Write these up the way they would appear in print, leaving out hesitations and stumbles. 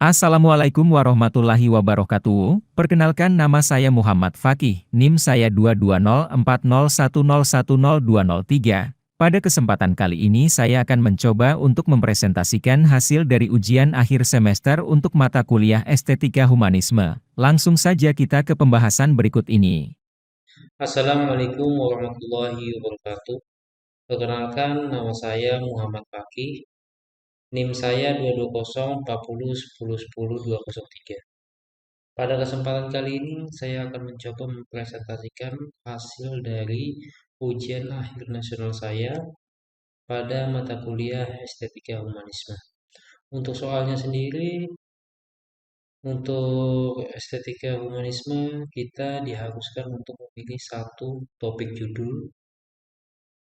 Assalamualaikum warahmatullahi wabarakatuh. Perkenalkan nama saya Muhammad Fakih, NIM saya 2204010102003. Pada kesempatan kali ini saya akan mencoba untuk mempresentasikan hasil dari ujian akhir semester untuk mata kuliah Estetika Humanisme. Langsung saja kita ke pembahasan berikut ini. Assalamualaikum warahmatullahi wabarakatuh. Perkenalkan, nama saya Muhammad Fakih. NIM saya 2204010102003. Pada kesempatan kali ini, saya akan mencoba mempresentasikan hasil dari ujian akhir nasional saya pada mata kuliah Estetika Humanisme. Untuk soalnya sendiri, untuk Estetika Humanisme, kita diharuskan untuk memilih satu topik judul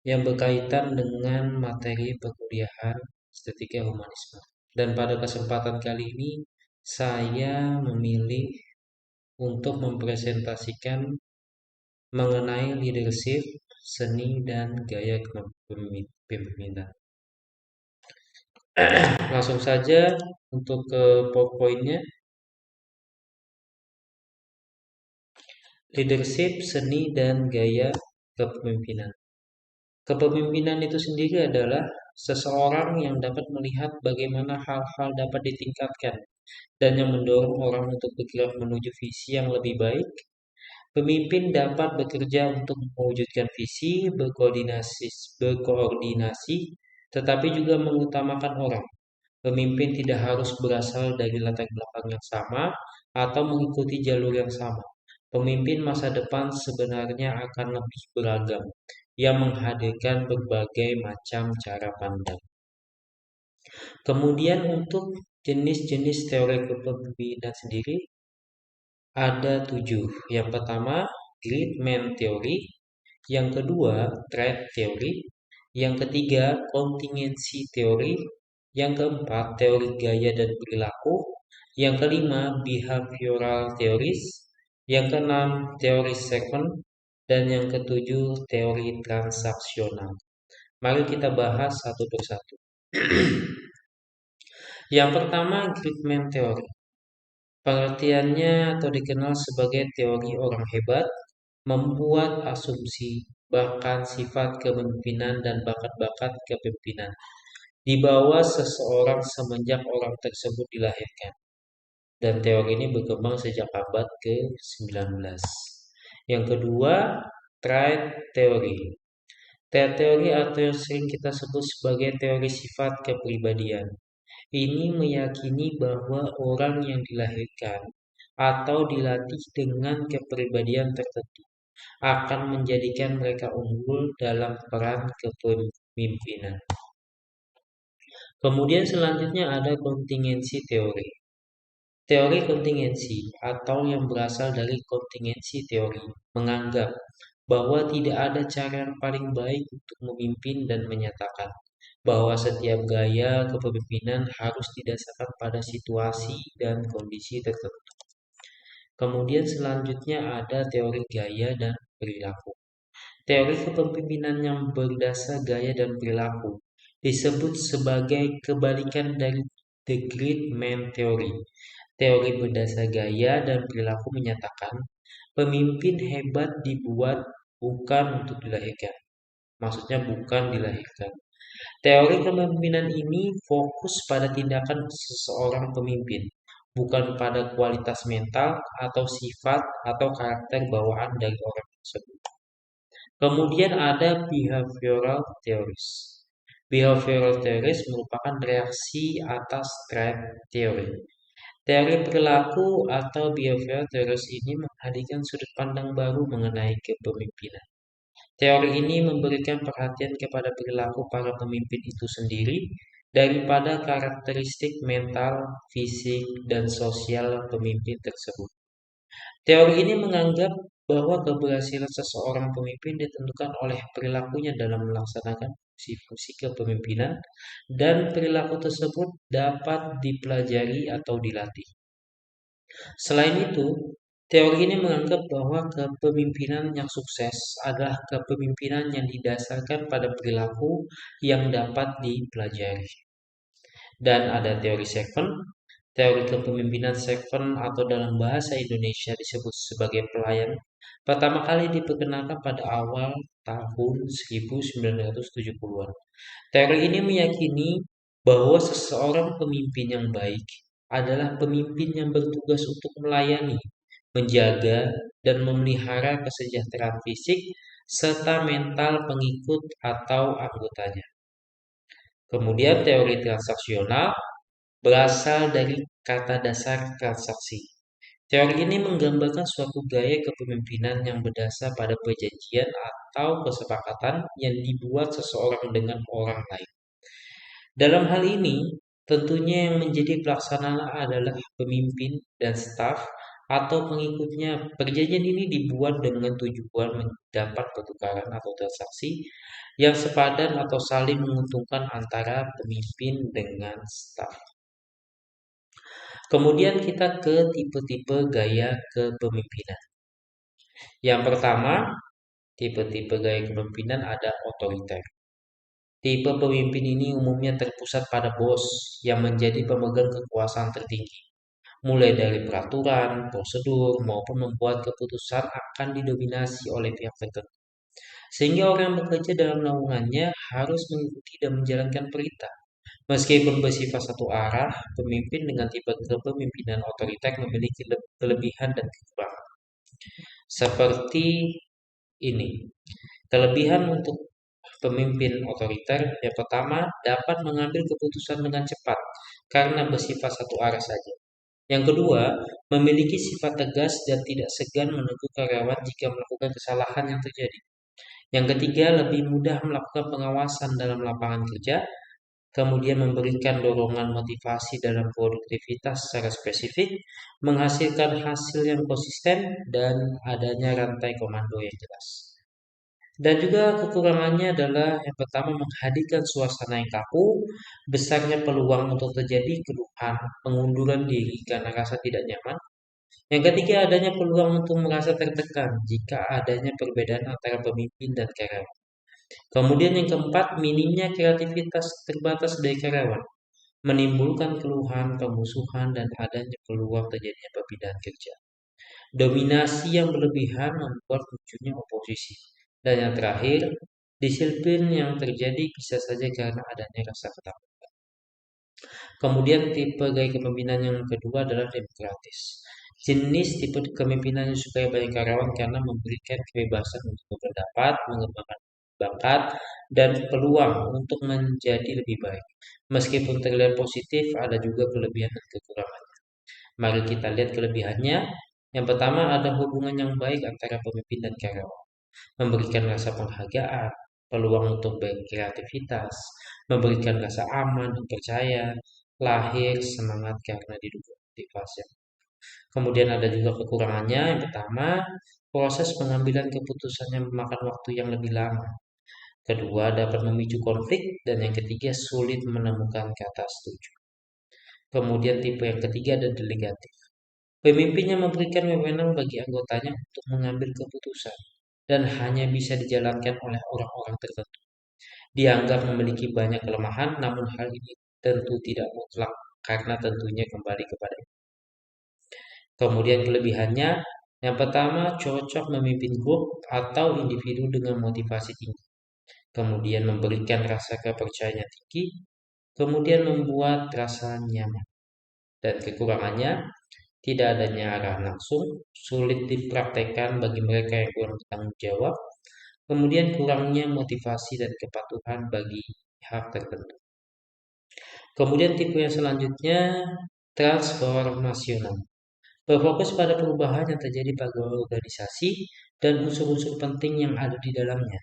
yang berkaitan dengan materi perkuliahan Estetika Humanisme. Dan pada kesempatan kali ini saya memilih untuk mempresentasikan mengenai leadership, seni, dan gaya kepemimpinan. Langsung saja untuk ke poin-poinnya. Leadership, seni, dan gaya kepemimpinan. Kepemimpinan itu sendiri adalah seseorang yang dapat melihat bagaimana hal-hal dapat ditingkatkan dan yang mendorong orang untuk bergerak menuju visi yang lebih baik. Pemimpin dapat bekerja untuk mewujudkan visi, berkoordinasi, tetapi juga mengutamakan orang. Pemimpin tidak harus berasal dari latar belakang yang sama atau mengikuti jalur yang sama. Pemimpin masa depan sebenarnya akan lebih beragam, yang menghadirkan berbagai macam cara pandang. Kemudian untuk jenis-jenis teori kepemimpinan sendiri ada 7. Yang pertama, Great Man Theory. Yang kedua, Trait Theory. Yang ketiga, Contingency Theory. Yang keempat, teori gaya dan perilaku. Yang kelima, Behavioral Theories. Yang keenam, teori sekuen. Dan yang ketujuh, teori transaksional. Mari kita bahas satu persatu. Yang pertama, Great Theory. Pengertiannya atau dikenal sebagai teori orang hebat, membuat asumsi, bahkan sifat kepemimpinan dan bakat-bakat kepemimpinan di bawah seseorang semenjak orang tersebut dilahirkan. Dan teori ini berkembang sejak abad ke-19. Yang kedua, Trait Theory. Trait Theory atau yang sering kita sebut sebagai teori sifat kepribadian. Ini meyakini bahwa orang yang dilahirkan atau dilatih dengan kepribadian tertentu akan menjadikan mereka unggul dalam peran kepemimpinan. Kemudian selanjutnya ada kontingensi teori. Teori kontingensi atau yang berasal dari kontingensi teori menganggap bahwa tidak ada cara yang paling baik untuk memimpin dan menyatakan bahwa setiap gaya kepemimpinan harus didasarkan pada situasi dan kondisi tertentu. Kemudian selanjutnya ada teori gaya dan perilaku. Teori kepemimpinan yang berdasar gaya dan perilaku disebut sebagai kebalikan dari The Great Man Theory. Teori berdasar gaya dan perilaku menyatakan pemimpin hebat dibuat bukan untuk dilahirkan. Maksudnya bukan dilahirkan. Teori kepemimpinan ini fokus pada tindakan seseorang pemimpin, bukan pada kualitas mental atau sifat atau karakter bawaan dari orang tersebut. Kemudian ada behavioral theories. Behavioral theories merupakan reaksi atas trait theory. Teori perilaku atau behavioral theories ini menghadirkan sudut pandang baru mengenai kepemimpinan. Teori ini memberikan perhatian kepada perilaku para pemimpin itu sendiri daripada karakteristik mental, fisik, dan sosial pemimpin tersebut. Teori ini menganggap bahwa keberhasilan seseorang pemimpin ditentukan oleh perilakunya dalam melaksanakan fungsi-fungsi kepemimpinan dan perilaku tersebut dapat dipelajari atau dilatih. Selain itu, teori ini menganggap bahwa kepemimpinan yang sukses adalah kepemimpinan yang didasarkan pada perilaku yang dapat dipelajari. Dan ada teori sekuen. Teori kepemimpinan Seven atau dalam bahasa Indonesia disebut sebagai pelayan pertama kali diperkenalkan pada awal tahun 1970-an. Teori ini meyakini bahwa seseorang pemimpin yang baik adalah pemimpin yang bertugas untuk melayani, menjaga, dan memelihara kesejahteraan fisik serta mental pengikut atau anggotanya. Kemudian teori transaksional berasal dari kata dasar transaksi. Teori ini menggambarkan suatu gaya kepemimpinan yang berdasar pada perjanjian atau kesepakatan yang dibuat seseorang dengan orang lain. Dalam hal ini, tentunya yang menjadi pelaksana adalah pemimpin dan staf atau pengikutnya. Perjanjian ini dibuat dengan tujuan mendapat pertukaran atau transaksi yang sepadan atau saling menguntungkan antara pemimpin dengan staf. Kemudian kita ke tipe-tipe gaya kepemimpinan. Yang pertama, tipe-tipe gaya kepemimpinan ada otoriter. Tipe pemimpin ini umumnya terpusat pada bos yang menjadi pemegang kekuasaan tertinggi. Mulai dari peraturan, prosedur, maupun membuat keputusan akan didominasi oleh pihak tertentu. Sehingga orang yang bekerja dalam naungannya harus mengikuti dan menjalankan perintah. Meskipun bersifat satu arah, pemimpin dengan tipe kepemimpinan otoriter memiliki kelebihan dan kekurangan. Seperti ini. Kelebihan untuk pemimpin otoriter yang pertama dapat mengambil keputusan dengan cepat karena bersifat satu arah saja. Yang kedua, memiliki sifat tegas dan tidak segan menegur karyawan jika melakukan kesalahan yang terjadi. Yang ketiga, lebih mudah melakukan pengawasan dalam lapangan kerja, kemudian memberikan dorongan motivasi dalam produktivitas secara spesifik, menghasilkan hasil yang konsisten, dan adanya rantai komando yang jelas. Dan juga kekurangannya adalah yang pertama menghadirkan suasana yang kaku, besarnya peluang untuk terjadi keluhan, pengunduran diri karena rasa tidak nyaman. Yang ketiga adanya peluang untuk merasa tertekan jika adanya perbedaan antara pemimpin dan karyawan. Kemudian yang keempat, minimnya kreativitas terbatas dari karyawan, menimbulkan keluhan, pemusuhan, dan adanya peluang terjadinya perpindahan kerja. Dominasi yang berlebihan membuat munculnya oposisi. Dan yang terakhir, disiplin yang terjadi bisa saja karena adanya rasa ketakutan. Kemudian tipe gaya kepemimpinan yang kedua adalah demokratis. Jenis tipe kepemimpinan yang disukai banyak karyawan karena memberikan kebebasan untuk berpendapat, mengembangkan bakat, dan peluang untuk menjadi lebih baik. Meskipun terlihat positif, ada juga kelebihan dan kekurangannya. Mari kita lihat kelebihannya. Yang pertama ada hubungan yang baik antara pemimpin dan karyawan, memberikan rasa penghargaan, peluang untuk berkreativitas, memberikan rasa aman dan percaya, lahir semangat karena didukung motivasi. Kemudian ada juga kekurangannya. Yang pertama, proses pengambilan keputusan yang memakan waktu yang lebih lama. Kedua, dapat memicu konflik. Dan yang ketiga, sulit menemukan kata setuju. Kemudian tipe yang ketiga ada delegatif. Pemimpinnya memberikan wewenang bagi anggotanya untuk mengambil keputusan dan hanya bisa dijalankan oleh orang-orang tertentu. Dianggap memiliki banyak kelemahan, namun hal ini tentu tidak mutlak karena tentunya kembali kepada. Kemudian kelebihannya, yang pertama cocok memimpin grup atau individu dengan motivasi tinggi. Kemudian memberikan rasa kepercayaan tinggi, kemudian membuat rasa nyaman. Dan kekurangannya, tidak adanya arahan langsung, sulit dipraktekkan bagi mereka yang kurang bertanggung jawab, kemudian kurangnya motivasi dan kepatuhan bagi pihak tertentu. Kemudian tipe yang selanjutnya, transformasional. Berfokus pada perubahan yang terjadi pada organisasi dan unsur-unsur penting yang ada di dalamnya.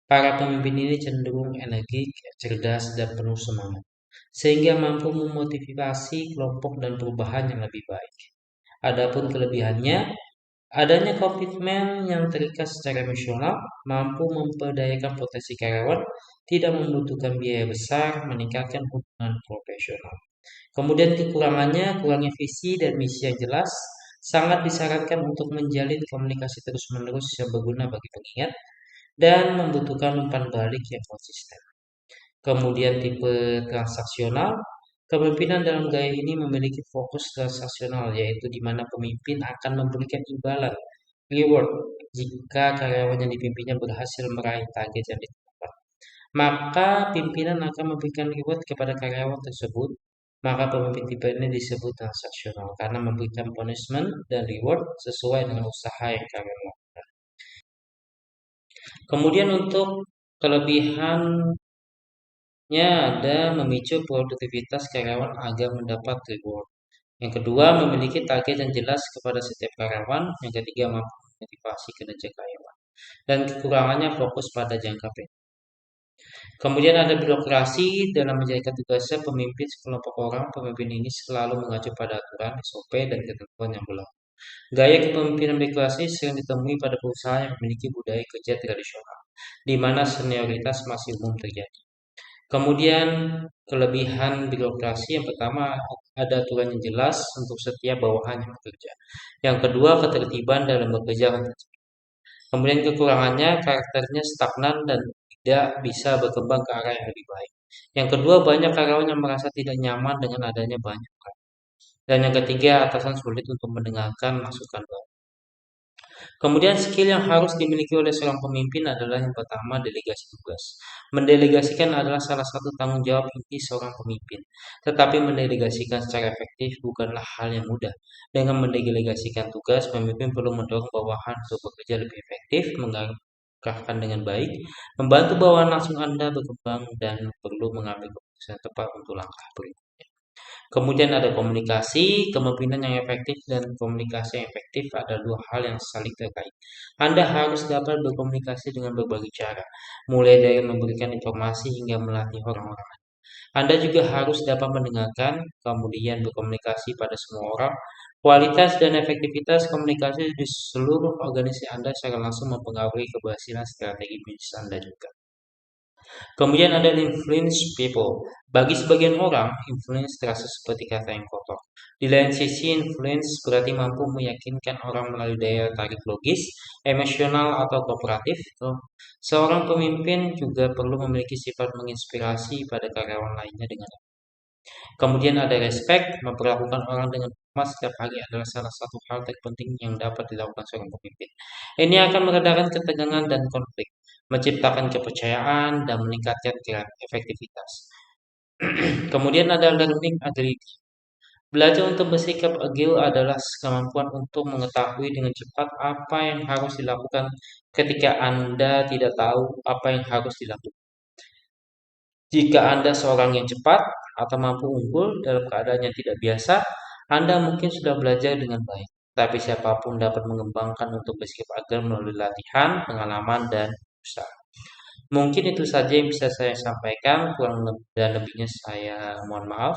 Para pemimpin ini cenderung energik, cerdas, dan penuh semangat, sehingga mampu memotivasi kelompok dan perubahan yang lebih baik. Adapun kelebihannya, adanya komitmen yang terikat secara emosional, mampu memperdayakan potensi karyawan, tidak membutuhkan biaya besar, meningkatkan hubungan profesional. Kemudian kekurangannya, kurangnya visi dan misi yang jelas, sangat disarankan untuk menjalin komunikasi terus-menerus yang berguna bagi pengingat, dan membutuhkan umpan balik yang konsisten. Kemudian tipe transaksional, Kepemimpinan dalam gaya ini memiliki fokus transaksional, yaitu di mana pemimpin akan memberikan imbalan reward jika karyawan yang dipimpinnya berhasil meraih target yang ditetapkan. Maka pimpinan akan memberikan reward kepada karyawan tersebut. Maka pemimpin tipe ini disebut transaksional karena memberikan punishment dan reward sesuai dengan usaha yang karyawan lakukan. Kemudian untuk kelebihannya ada memicu produktivitas karyawan agar mendapat reward. Yang kedua, memiliki target yang jelas kepada setiap karyawan. Yang ketiga, mampu memotivasi kinerja karyawan. Dan kekurangannya fokus pada jangka pendek. Kemudian ada birokrasi dalam menjalankan tugasnya pemimpin sekelompok orang. Pemimpin ini selalu mengacu pada aturan, SOP, dan ketentuan yang berlaku. Gaya kepemimpinan birokrasi sering ditemui pada perusahaan yang memiliki budaya kerja tradisional, di mana senioritas masih umum terjadi. Kemudian kelebihan birokrasi yang pertama ada aturan yang jelas untuk setiap bawahan yang bekerja. Yang kedua ketertiban dalam bekerja. Kemudian kekurangannya karakternya stagnan dan tidak bisa berkembang ke arah yang lebih baik. Yang kedua banyak karyawan yang merasa tidak nyaman dengan adanya banyak hal. Dan yang ketiga atasan sulit untuk mendengarkan masukan baru. Kemudian skill yang harus dimiliki oleh seorang pemimpin adalah yang pertama delegasi tugas. Mendelegasikan adalah salah satu tanggung jawab inti seorang pemimpin. Tetapi mendelegasikan secara efektif bukanlah hal yang mudah. Dengan mendelegasikan tugas, pemimpin perlu mendorong bawahan untuk bekerja lebih efektif, mengarahkan dengan baik, membantu bawahan langsung Anda berkembang, dan perlu mengambil keputusan tepat untuk langkah berikutnya. Kemudian ada komunikasi, kepemimpinan yang efektif dan komunikasi yang efektif adalah dua hal yang saling terkait. Anda harus dapat berkomunikasi dengan berbagai cara, mulai dari memberikan informasi hingga melatih orang-orang. Anda juga harus dapat mendengarkan, kemudian berkomunikasi pada semua orang. Kualitas dan efektivitas komunikasi di seluruh organisasi Anda secara langsung mempengaruhi keberhasilan strategi bisnis Anda juga. Kemudian ada influence people. Bagi sebagian orang, influence terasa seperti kata yang kotor. Di lain sisi, influence berarti mampu meyakinkan orang melalui daya tarik logis, emosional, atau kooperatif. Seorang pemimpin juga perlu memiliki sifat menginspirasi pada karyawan lainnya dengan. Kemudian ada respect, memperlakukan orang dengan hormat setiap hari adalah salah satu hal terpenting yang dapat dilakukan seorang pemimpin. Ini akan meredakan ketegangan dan konflik, menciptakan kepercayaan, dan meningkatkan efektivitas. Kemudian ada learning agility. Belajar untuk bersikap agil adalah kemampuan untuk mengetahui dengan cepat apa yang harus dilakukan ketika Anda tidak tahu apa yang harus dilakukan. Jika Anda seorang yang cepat atau mampu unggul dalam keadaan yang tidak biasa, Anda mungkin sudah belajar dengan baik. Tapi siapapun dapat mengembangkan untuk bersikap agil melalui latihan, pengalaman, dan usaha. Mungkin itu saja yang bisa saya sampaikan, kurang dan lebihnya saya mohon maaf.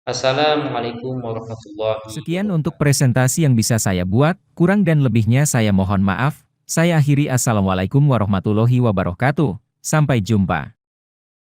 Assalamualaikum warahmatullahi Sekian untuk wabarakatuh. presentasi yang bisa saya buat, kurang dan lebihnya saya mohon maaf. Saya akhiri Assalamualaikum warahmatullahi wabarakatuh. Sampai jumpa.